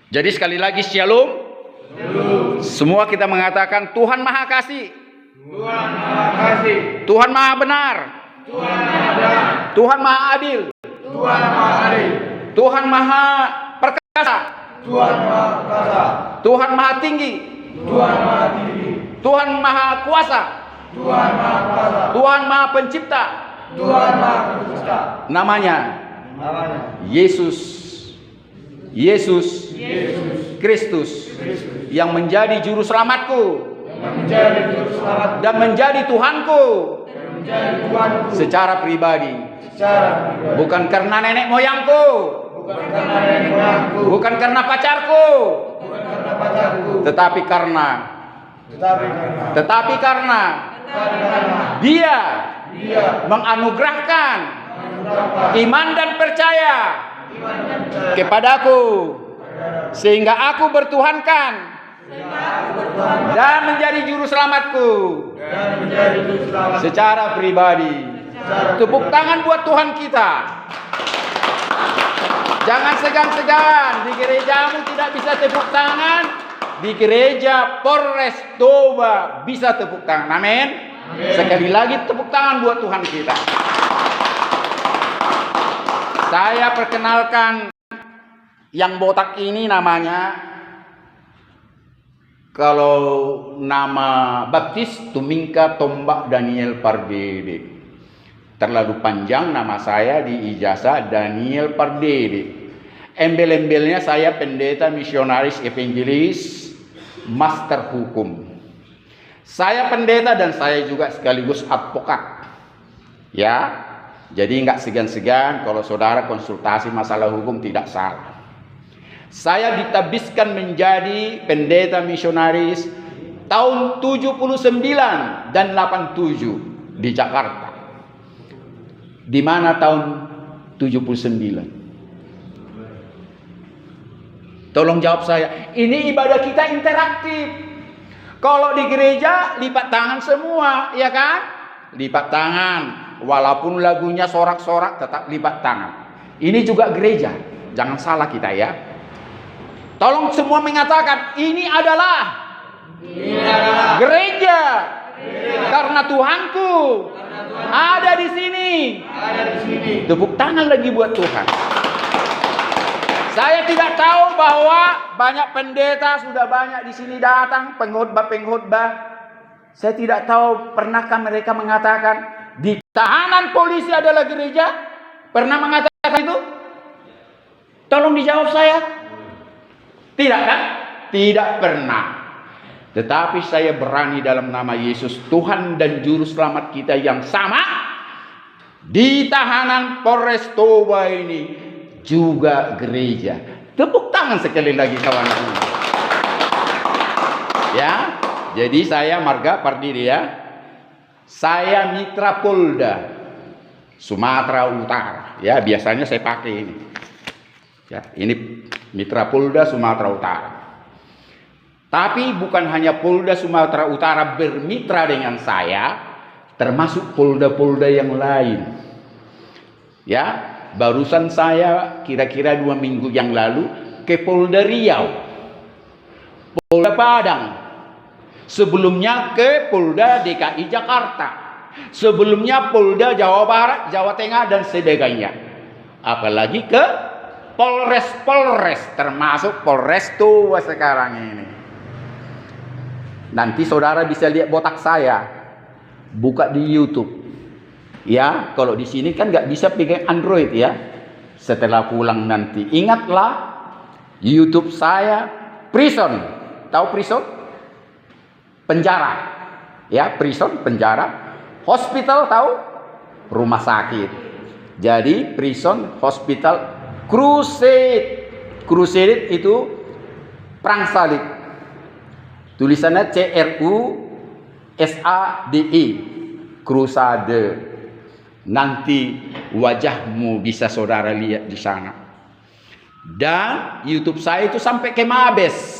Jadi sekali lagi shalom. Semua kita mengatakan Tuhan Maha Kasih. Tuhan Maha Kasih. Tuhan Maha Benar. Tuhan Maha Benar. Tuhan Maha Adil. Tuhan Maha Adil. Tuhan Maha Perkasa. Tuhan Maha Perkasa. Tuhan Maha Tinggi. Tuhan Maha Tinggi. Tuhan Maha Kuasa. Tuhan Maha Kuasa. Tuhan Maha Pencipta. Tuhan Maha Pencipta. Namanya Yesus. Yesus Kristus yang menjadi juru selamatku dan menjadi Tuhanku secara pribadi. Bukan karena nenek moyangku, bukan karena pacarku, tetapi karena Dia menganugerahkan iman dan percaya kepadaku, sehingga aku bertuhankan dan menjadi juru selamatku secara pribadi. Tepuk tangan buat Tuhan kita. Jangan segan-segan. Di gerejamu tidak bisa tepuk tangan, di gereja Polres Toba bisa tepuk tangan. Amin. Sekali lagi tepuk tangan buat Tuhan kita. Saya perkenalkan yang botak ini namanya, kalau nama baptis Tumingka Tombak Daniel Pardede. Terlalu panjang nama saya di ijazah Daniel Pardede. Embel-embelnya saya pendeta misionaris evangelis, master hukum. Saya pendeta dan saya juga sekaligus advokat. Ya. Jadi nggak segan-segan kalau saudara konsultasi masalah hukum, tidak salah. Saya ditabiskan menjadi pendeta misionaris tahun 79 dan 87 di Jakarta. Di mana tahun 79? Tolong jawab saya. Ini ibadah kita interaktif. Kalau di gereja lipat tangan semua, ya kan? Lipat tangan. Walaupun lagunya sorak-sorak tetap lipat tangan. Ini juga gereja. Jangan salah kita ya. Tolong semua mengatakan ini adalah gereja. Karena Tuhanku ada di sini. Tepuk tangan lagi buat Tuhan. Saya tidak tahu bahwa banyak pendeta sudah banyak di sini datang, pengkhotbah. Saya tidak tahu pernahkah mereka mengatakan di tahanan polisi adalah gereja? Pernah mengatakan itu? Tolong dijawab saya. Tidak kan? Tidak pernah. Tetapi saya berani dalam nama Yesus, Tuhan dan Juru Selamat kita yang sama, di tahanan Polres Toba ini juga gereja. Tepuk tangan sekali lagi kawan-kawan. Ya, jadi saya Marga Pardede ya. Saya mitra Polda Sumatera Utara. Ya, biasanya saya pakai ini. Ya, ini mitra Polda Sumatera Utara. Tapi bukan hanya Polda Sumatera Utara bermitra dengan saya, termasuk polda-polda yang lain. Ya, barusan saya kira-kira 2 minggu yang lalu ke Polda Riau, Polda Padang. Sebelumnya ke Polda DKI Jakarta. Sebelumnya Polda Jawa Barat, Jawa Tengah dan sebagainya. Apalagi ke Polres, termasuk Polres Toba sekarang ini. Nanti saudara bisa lihat botak saya. Buka di YouTube. Ya, kalau di sini kan nggak bisa pegang Android ya. Setelah pulang nanti, ingatlah YouTube saya Prison. Tahu Prison? Penjara. Ya, Prison, penjara. Hospital tahu? Rumah sakit. Jadi Prison, Hospital, Crusade. Crusade itu perang salib. Tulisannya CRUSADE. Crusade. Nanti wajahmu bisa saudara lihat di sana. Dan YouTube saya itu sampai ke Mabes.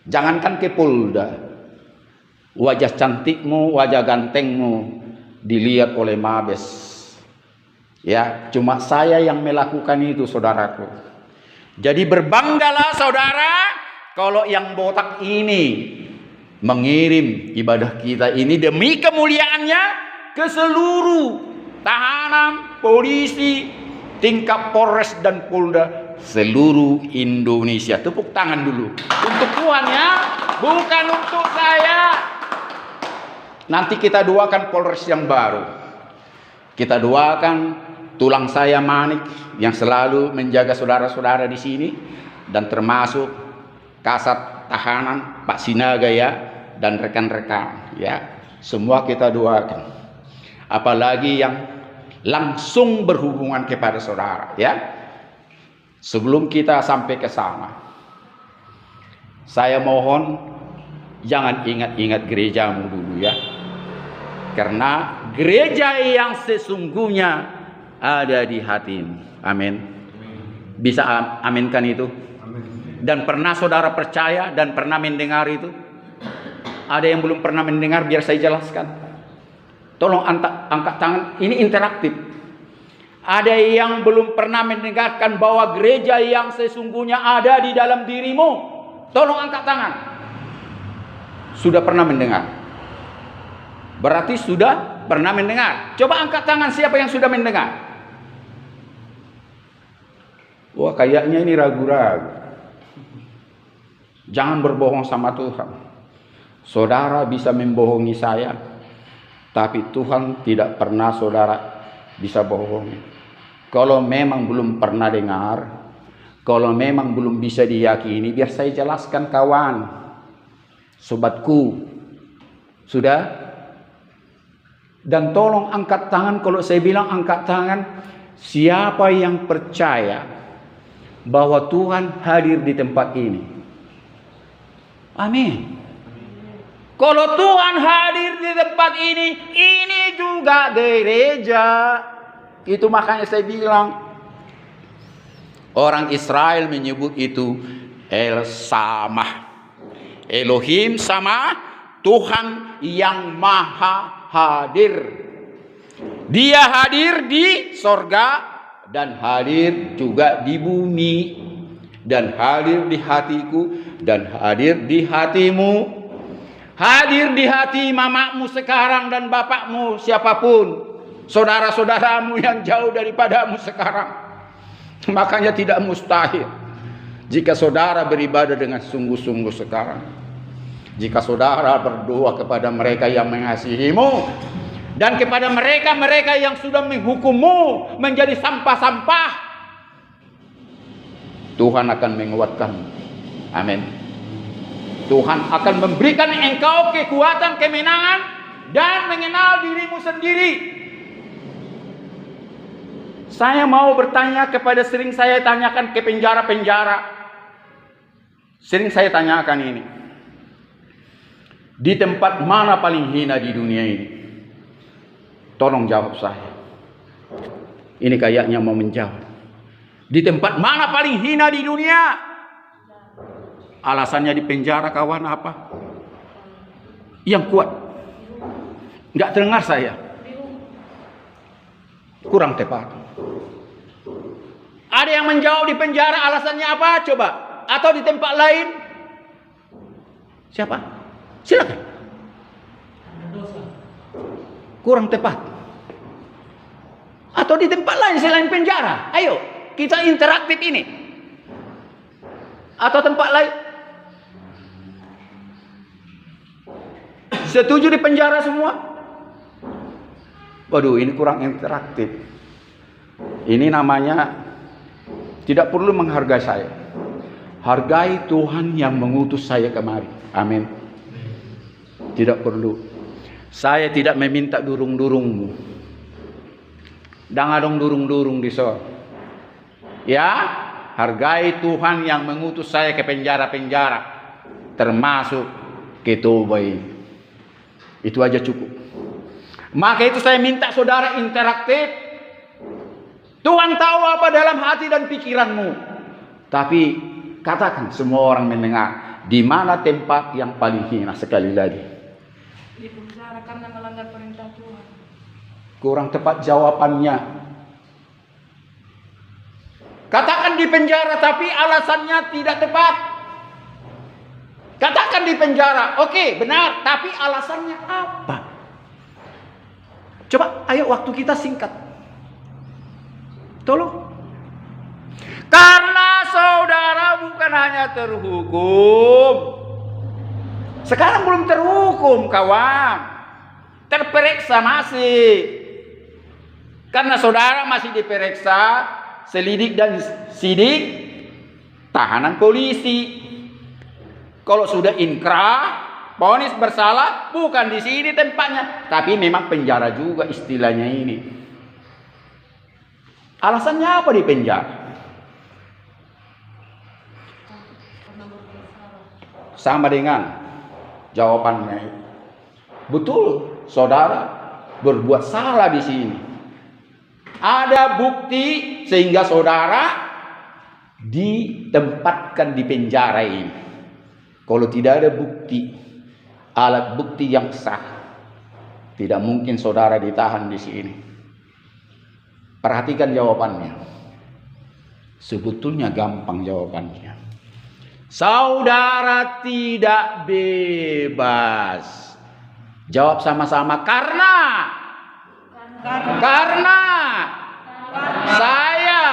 Jangankan ke Polda. Wajah cantikmu, wajah gantengmu dilihat oleh Mabes. Ya, cuma saya yang melakukan itu, saudaraku. Jadi berbanggalah saudara kalau yang botak ini mengirim ibadah kita ini demi kemuliaannya ke seluruh tahanan, polisi, tingkat Polres dan Polda seluruh Indonesia. Tepuk tangan dulu untuk Tuhan ya, bukan untuk saya. Nanti kita doakan Polres yang baru. Kita doakan tulang saya Manik yang selalu menjaga saudara-saudara di sini, dan termasuk Kasat Tahanan Pak Sinaga ya, dan rekan-rekan ya. Semua kita doakan. Apalagi yang langsung berhubungan kepada saudara ya. Sebelum kita sampai ke sana, saya mohon jangan ingat-ingat gerejamu dulu ya. Karena gereja yang sesungguhnya ada di hatimu. Amin. Bisa aminkan itu? Dan pernah saudara percaya dan pernah mendengar itu? Ada yang belum pernah mendengar, biar saya jelaskan. Tolong angkat tangan, ini interaktif. Ada yang belum pernah mendengarkan bahwa gereja yang sesungguhnya ada di dalam dirimu? Tolong angkat tangan. Sudah pernah mendengar? Berarti sudah pernah mendengar. Coba angkat tangan siapa yang sudah mendengar. Wah, kayaknya ini ragu-ragu. Jangan berbohong sama Tuhan. Saudara bisa membohongi saya, tapi Tuhan tidak pernah saudara bisa bohongi. Kalau memang belum pernah dengar, kalau memang belum bisa diyakini, biar saya jelaskan kawan, sobatku. Sudah? Dan tolong angkat tangan kalau saya bilang angkat tangan. Siapa yang percaya bahwa Tuhan hadir di tempat ini? Amin. Kalau Tuhan hadir di tempat ini juga gereja. Itu makanya saya bilang, orang Israel menyebut itu El Samah. Elohim sama Tuhan yang maha hadir. Dia hadir di sorga dan hadir juga di bumi, dan hadir di hatiku dan hadir di hatimu. Hadir di hati mamamu sekarang dan bapakmu, siapapun, saudara-saudaramu yang jauh daripadamu sekarang. Makanya tidak mustahil jika saudara beribadah dengan sungguh-sungguh sekarang. Jika saudara berdoa kepada mereka yang mengasihimu dan kepada mereka-mereka yang sudah menghukummu menjadi sampah-sampah, Tuhan akan menguatkanmu. Amin. Tuhan akan memberikan engkau kekuatan, kemenangan, dan mengenal dirimu sendiri. Saya mau bertanya kepada, sering saya tanyakan ke penjara-penjara. Sering saya tanyakan ini. Di tempat mana paling hina di dunia ini? Tolong jawab saya. Ini kayaknya mau menjawab. Di tempat mana paling hina di dunia? Alasannya di penjara, kawan, apa? Yang kuat. Nggak dengar saya. Kurang tepat. Ada yang menjawab di penjara, alasannya apa? Coba. Atau di tempat lain? Siapa? Silakan. Kurang tepat. Atau di tempat lain selain penjara? Ayo, kita interaktif ini. Atau tempat lain? Setuju di penjara semua? Waduh, ini kurang interaktif. Ini namanya tidak perlu menghargai saya. Hargai Tuhan yang mengutus saya kemari. Amin. Tidak perlu. Saya tidak meminta durung-durungmu. Dangadong durung-durung di so. Ya, hargai Tuhan yang mengutus saya ke penjara-penjara, termasuk ke Tobai. Itu aja cukup. Maka itu saya minta saudara interaktif. Tuhan tahu apa dalam hati dan pikiranmu. Tapi katakan, semua orang mendengar, di mana tempat yang paling hina? Sekali lagi. Di penjara karena melanggar perintah Tuhan. Kurang tepat jawabannya. Katakan di penjara tapi alasannya tidak tepat. Katakan di penjara, oke, benar, tapi alasannya apa? Coba, ayo waktu kita singkat. Tolong. Karena saudara bukan hanya terhukum. Sekarang belum terhukum, kawan. Terperiksa masih. Karena saudara masih diperiksa, selidik dan sidik, tahanan polisi. Kalau sudah inkrah, vonis bersalah, bukan di sini tempatnya, tapi memang penjara juga istilahnya ini. Alasannya apa di penjara? Sama dengan jawabannya. Betul, saudara berbuat salah di sini. Ada bukti sehingga saudara ditempatkan di penjara ini. Kalau tidak ada bukti, alat bukti yang sah, tidak mungkin saudara ditahan di sini. Perhatikan jawabannya. Sebetulnya gampang jawabannya. Saudara tidak bebas. Jawab sama-sama, karena saya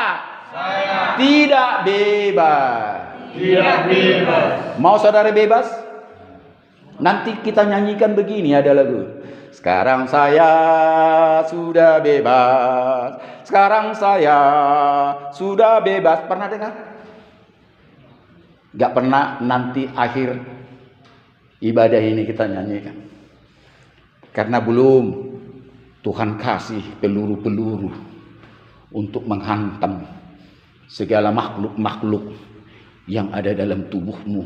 tidak bebas. Tidak bebas. Mau saudara bebas? Nanti kita nyanyikan begini, ada lagu. Sekarang saya sudah bebas. Sekarang saya sudah bebas. Pernah dengar? Gak pernah. Nanti akhir ibadah ini kita nyanyikan. Karena belum Tuhan kasih peluru-peluru untuk menghantam segala makhluk-makhluk yang ada dalam tubuhmu.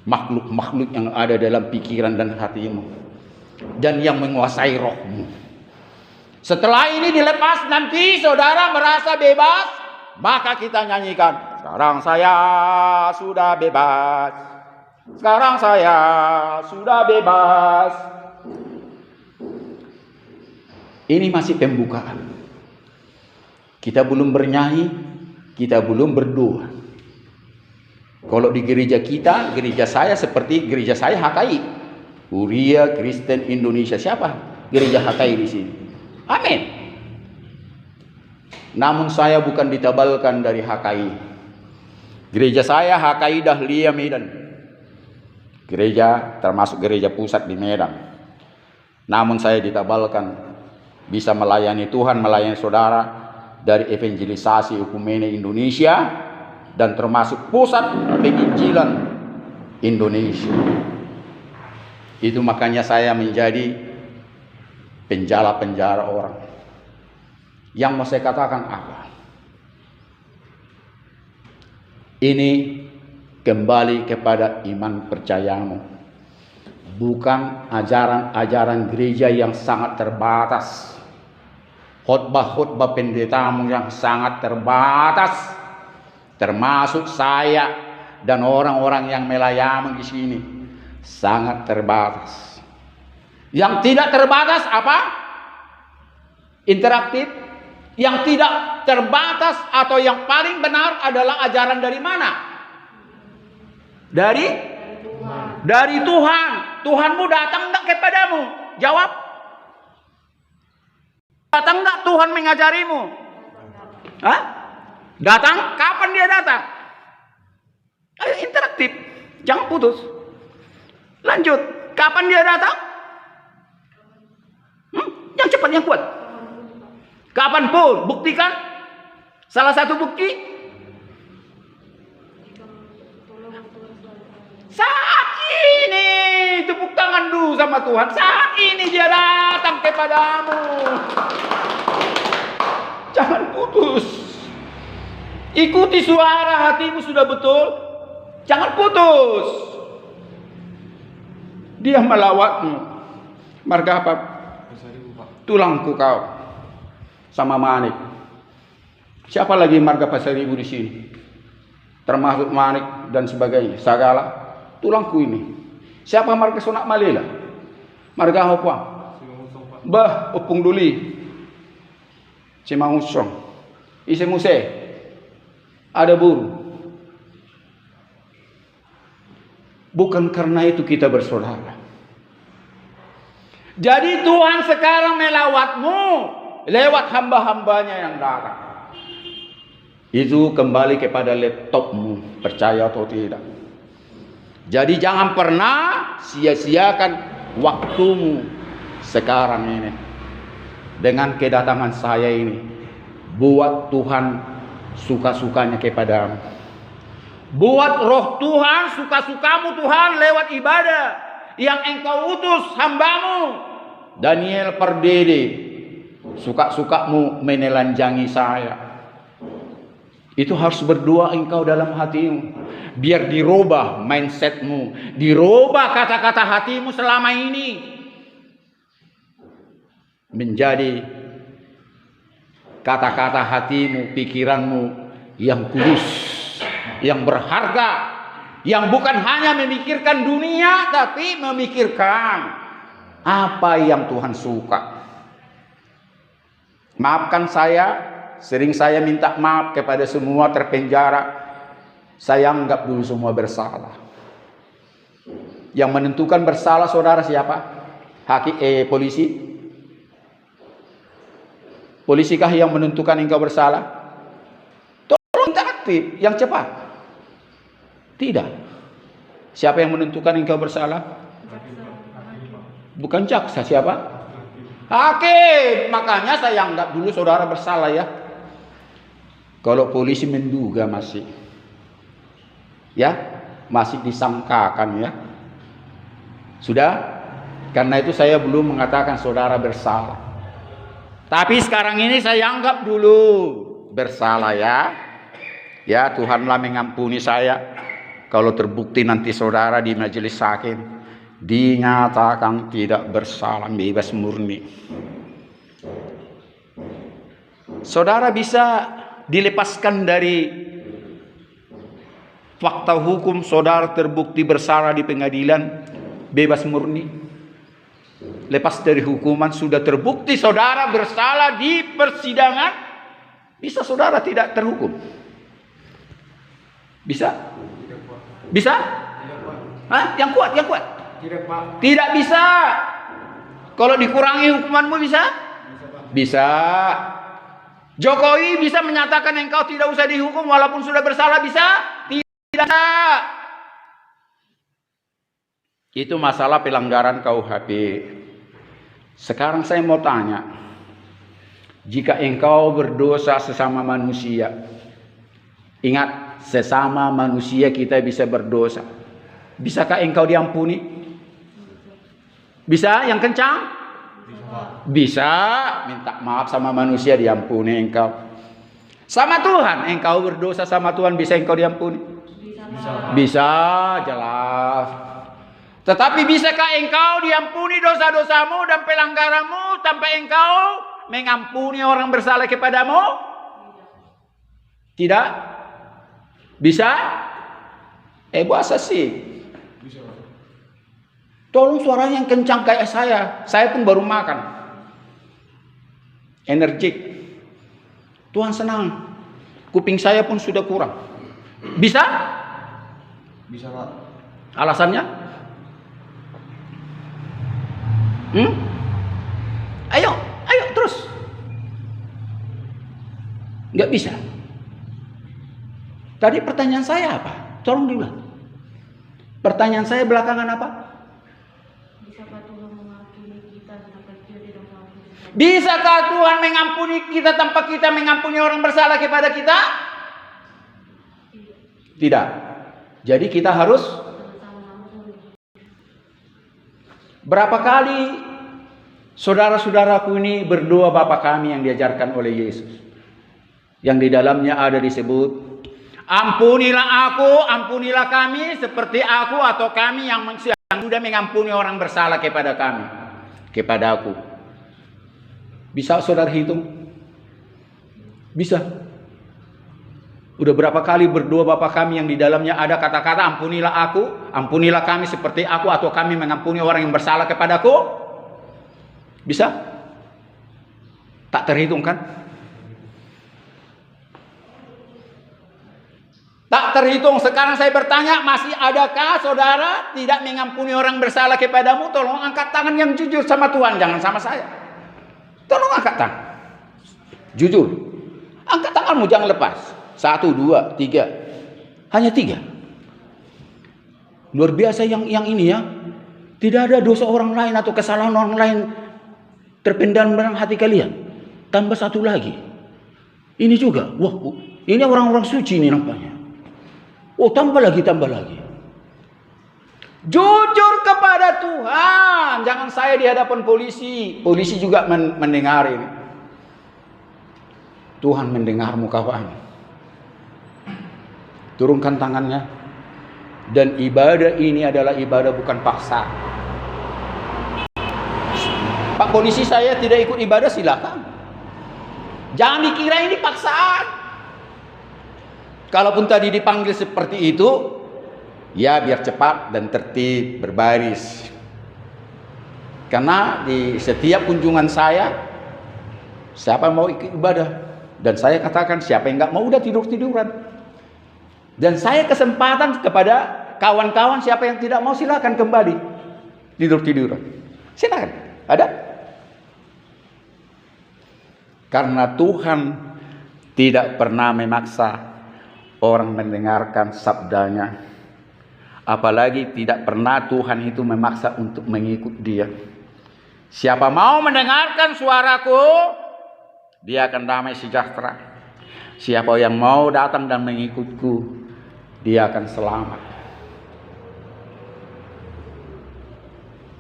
Makhluk-makhluk yang ada dalam pikiran dan hatimu. Dan yang menguasai rohmu. Setelah ini dilepas, nanti saudara merasa bebas, maka kita nyanyikan, sekarang saya sudah bebas. Sekarang saya sudah bebas. Ini masih pembukaan. Kita belum bernyanyi, kita belum berdoa. Kalau di gereja kita, gereja saya seperti gereja saya HKI, Huria Kristen Indonesia. Siapa gereja HKI di sini? Amin. Namun saya bukan ditabalkan dari HKI. Gereja saya HKI Dahlia Medan. Gereja termasuk gereja pusat di Medan. Namun saya ditabalkan bisa melayani Tuhan, melayani saudara dari evangelisasi Ekumene Indonesia dan termasuk pusat penginjilan Indonesia. Itu makanya saya menjadi penjara-penjara orang. Yang mau saya katakan apa? Ini kembali kepada iman percayamu. Bukan ajaran-ajaran gereja yang sangat terbatas. Khotbah-khotbah pendetamu yang sangat terbatas. Termasuk saya dan orang-orang yang melayani di sini. Sangat terbatas. Yang tidak terbatas apa? Interaktif. Yang tidak terbatas atau yang paling benar adalah ajaran dari mana? Dari Tuhan. Tuhanmu datang enggak kepadamu? Jawab. Datang enggak Tuhan mengajarimu? Hah? Datang? Kapan dia datang? Ayo interaktif. Jangan putus. Lanjut. Kapan dia datang? Yang cepat, yang kuat. Kapan pun. Buktikan. Salah satu bukti. Saat ini. Tepuk tangan dulu sama Tuhan. Saat ini dia datang kepadamu. Jangan putus. Ikuti suara hatimu sudah betul. Jangan putus. Dia melawatmu. Marga apa? Tulangku kau. Sama Manik. Siapa lagi marga Pasaribu di sini? Termasuk Manik dan sebagainya. Sagala. Tulangku ini. Siapa marga Sonak Malela? Marga apa? Bah, Upung Duli. Cimangusong. Ise Muse. ada burung. Bukan karena itu kita bersaudara. Jadi Tuhan sekarang melawatmu lewat hamba-hambanya yang datang. Itu kembali kepada laptopmu, percaya atau tidak. Jadi jangan pernah sia-siakan waktumu sekarang ini. Dengan kedatangan saya ini, buat Tuhan suka-sukanya kepadamu. Buat roh Tuhan suka-sukamu Tuhan lewat ibadah yang engkau utus hambamu Daniel Pardede. Suka-sukamu menelanjangi saya. Itu harus berdoa engkau dalam hatimu. Biar dirubah mindsetmu, dirubah kata-kata hatimu selama ini menjadi kata-kata hatimu, pikiranmu yang kudus, yang berharga, yang bukan hanya memikirkan dunia tapi memikirkan apa yang Tuhan suka. Maafkan saya, sering saya minta maaf kepada semua terpenjara. Saya anggap dulu semua bersalah. Yang menentukan bersalah saudara siapa? Polisi? Polisikah yang menentukan engkau bersalah? Tolong aktif, yang cepat. Tidak. Siapa yang menentukan engkau bersalah? Bukan jaksa, siapa? Hakim. Makanya saya anggap dulu saudara bersalah ya. Kalau polisi menduga masih disangkakan ya. Sudah? Karena itu saya belum mengatakan saudara bersalah. Tapi sekarang ini saya anggap dulu bersalah ya. Ya, Tuhanlah mengampuni saya. Kalau terbukti nanti saudara di majelis hakim dinyatakan tidak bersalah, bebas murni. Saudara bisa dilepaskan dari fakta hukum, saudara terbukti bersalah di pengadilan, bebas murni. Lepas dari hukuman, sudah terbukti saudara bersalah di persidangan, bisa saudara tidak terhukum? Bisa? Bisa? Hah? Yang kuat. Tidak bisa. Kalau dikurangi hukumanmu bisa? Bisa. Jokowi bisa menyatakan engkau tidak usah dihukum walaupun sudah bersalah, bisa? Tidak. Itu masalah pelanggaran KUHP. Sekarang saya mau tanya, jika engkau berdosa sesama manusia, ingat, sesama manusia kita bisa berdosa. Bisakah engkau diampuni? Bisa? Yang kencang? Bisa. Minta maaf sama manusia, diampuni engkau. Sama Tuhan, engkau berdosa sama Tuhan, bisa engkau diampuni? Bisa, jelas. Tetapi bisakah engkau diampuni dosa-dosamu dan pelanggaranmu tanpa engkau mengampuni orang bersalah kepadamu? Tidak? Bisa? Bahasa sih. Tolong suaranya yang kencang kayak saya. Saya pun baru makan. Energik. Tuhan senang. Kuping saya pun sudah kurang. Bisa? Bisa, Pak. Alasannya? Ayo terus. Nggak bisa. Tadi pertanyaan saya apa? Tolong diulang. Pertanyaan saya belakangan apa? Bisakah Tuhan mengampuni kita tanpa kita tidak mengampuni? Bisakah Tuhan mengampuni kita tanpa kita mengampuni orang bersalah kepada kita? Tidak. Jadi kita harus berapa kali saudara-saudaraku ini berdoa Bapa kami yang diajarkan oleh Yesus, yang di dalamnya ada disebut, ampunilah aku, ampunilah kami seperti aku atau kami yang sudah mengampuni orang bersalah kepada kami, kepada aku. Bisa saudara hitung? Bisa. Udah berapa kali berdoa Bapa kami yang di dalamnya ada kata-kata ampunilah aku, ampunilah kami seperti aku atau kami mengampuni orang yang bersalah kepadaku? Bisa? Tak terhitung kan? Tak terhitung. Sekarang saya bertanya, masih adakah saudara tidak mengampuni orang bersalah kepadamu? Tolong angkat tangan yang jujur sama Tuhan, jangan sama saya. Tolong angkat tangan. Jujur. Angkat tanganmu, jangan lepas. 1, 2, 3. Hanya 3. Luar biasa yang ini ya. Tidak ada dosa orang lain atau kesalahan orang lain terpendam dalam hati kalian. Tambah 1 lagi. Ini juga. Wah, ini orang-orang suci ini nampaknya. Oh, tambah lagi. Jujur kepada Tuhan. Jangan saya di hadapan polisi. Polisi juga mendengar ini. Tuhan mendengarmu kawan. Turunkan tangannya. Dan ibadah ini adalah ibadah bukan paksa. Pak polisi, saya tidak ikut ibadah, silakan. Jangan dikira ini paksaan. Kalaupun tadi dipanggil seperti itu, ya biar cepat dan tertib, berbaris. Karena di setiap kunjungan saya, siapa yang mau ikut ibadah? Dan saya katakan, siapa yang nggak mau udah tidur-tiduran. Dan saya kesempatan kepada kawan-kawan, siapa yang tidak mau silakan kembali tidur-tiduran. Silakan, ada. Karena Tuhan tidak pernah memaksa orang mendengarkan sabdanya. Apalagi tidak pernah Tuhan itu memaksa untuk mengikut dia. Siapa mau mendengarkan suaraku, dia akan damai sejahtera. Siapa yang mau datang dan mengikutku, dia akan selamat.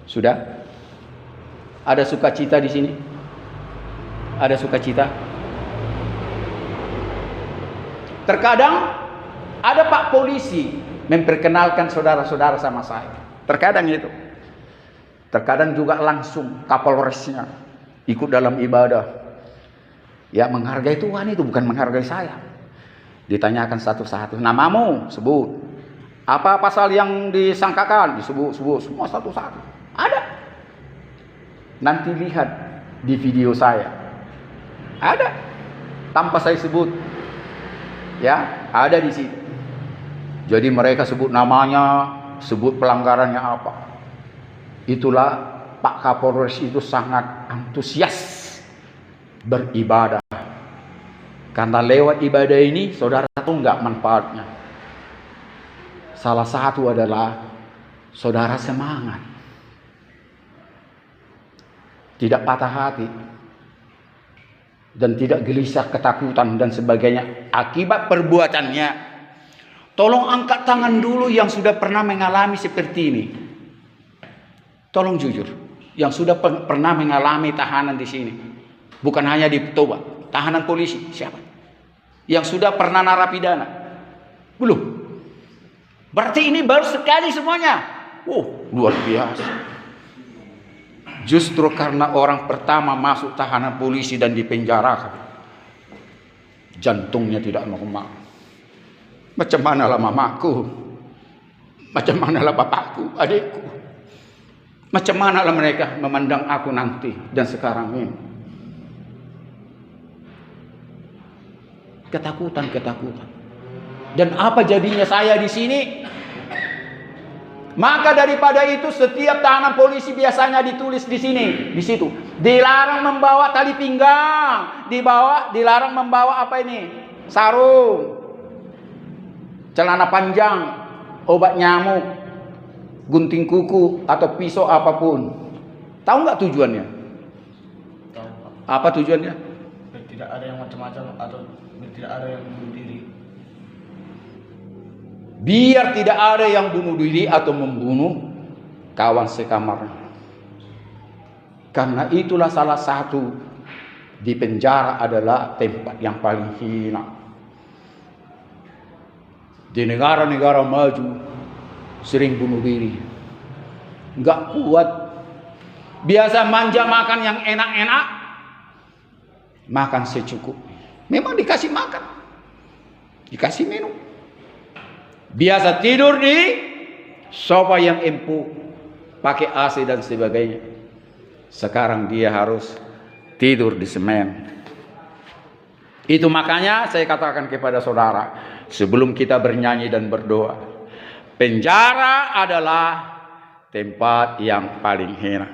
Sudah? Ada sukacita di sini? Ada sukacita? Terkadang ada Pak polisi memperkenalkan saudara-saudara sama saya. Terkadang itu. Terkadang juga langsung Kapolresnya ikut dalam ibadah. Ya, menghargai Tuhan itu bukan menghargai saya. Ditanyakan satu-satu. Namamu sebut. Apa pasal yang disangkakan? Disebut semua satu-satu. Ada. Nanti lihat di video saya. Ada. Tanpa saya sebut. Ya, ada di situ. Jadi mereka sebut namanya, sebut pelanggarannya apa. Itulah Pak Kapolres itu sangat antusias beribadah. Karena lewat ibadah ini saudara tahu enggak manfaatnya? Salah satu adalah saudara semangat. Tidak patah hati. Dan tidak gelisah, ketakutan dan sebagainya akibat perbuatannya. Tolong angkat tangan dulu yang sudah pernah mengalami seperti ini. Tolong jujur, yang sudah pernah mengalami tahanan di sini. Bukan hanya di Toba, tahanan polisi, siapa? Yang sudah pernah narapidana. Belum. Berarti ini baru sekali semuanya. Luar biasa. Justru karena orang pertama masuk tahanan polisi dan dipenjarakan, jantungnya tidak normal. Macam manalah mamaku, macam manalah bapakku, adikku, macam manalah mereka memandang aku nanti dan sekarang ini. Ketakutan. Dan apa jadinya saya di sini? Maka daripada itu setiap tahanan polisi biasanya ditulis di sini, di situ. Dilarang membawa tali pinggang, dilarang membawa apa ini? Sarung, celana panjang, obat nyamuk, gunting kuku atau pisau apapun. Tahu nggak tujuannya? Tahu, Pak. Apa tujuannya? Tidak ada yang macam-macam atau tidak ada yang bunuh diri. Biar tidak ada yang bunuh diri atau membunuh kawan sekamar. Karena itulah salah satu di penjara adalah tempat yang paling hina. Di negara-negara maju sering bunuh diri. Enggak kuat. Biasa manja makan yang enak-enak, makan secukupnya. Memang dikasih makan, dikasih minum. Biasa tidur di sofa yang empuk, pakai AC dan sebagainya. Sekarang dia harus tidur di semen. Itu makanya saya katakan kepada saudara, sebelum kita bernyanyi dan berdoa. Penjara adalah tempat yang paling hina.